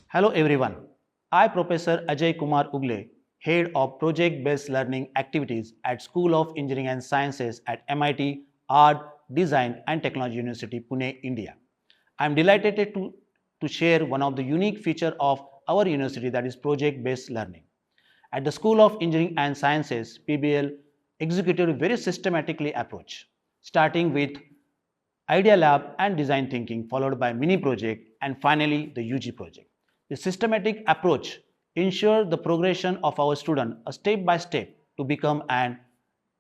Hello everyone. I Professor Ajaykumar Ugale, Head of Project-Based Learning Activities at School of Engineering and Sciences at MIT Art, Design and Technology University, Pune, India. I am delighted to share one of the unique features of our university, that is project-based learning. At the School of Engineering and Sciences, PBL executed a very systematically approach, starting with idea lab and design thinking, followed by mini project, and finally the UG project. The systematic approach ensures the progression of our student step by step to become an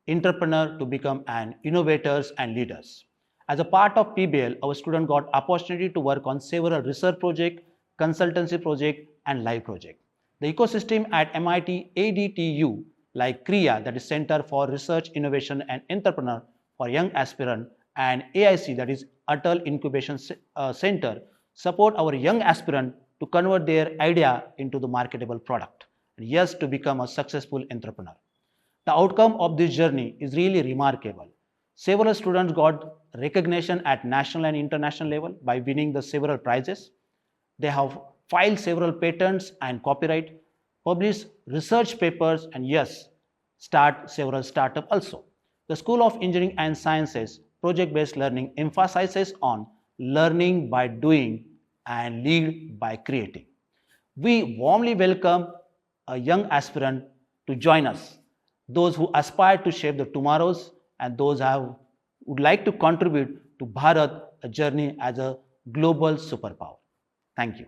entrepreneur, to become an innovators and leaders. As a part of PBL, our student got opportunity to work on several research project, consultancy project, and live project. The ecosystem at MIT-ADTU, like CREA, that is Center for Research, Innovation and Entrepreneur for Young Aspirant, and AIC, that is Atal Incubation Center, support our young aspirant to convert their idea into the marketable product, and yes, to become a successful entrepreneur. The outcome of this journey is really remarkable. Several students got recognition at national and international level by winning the several prizes. They have filed several patents and copyright, published research papers, and yes, start several startups also. The School of Engineering and Sciences project-based learning emphasizes on learning by doing and lead by creating. We warmly welcome a young aspirant to join us, those who aspire to shape the tomorrows and those who would like to contribute to Bharat a journey as a global superpower. Thank you.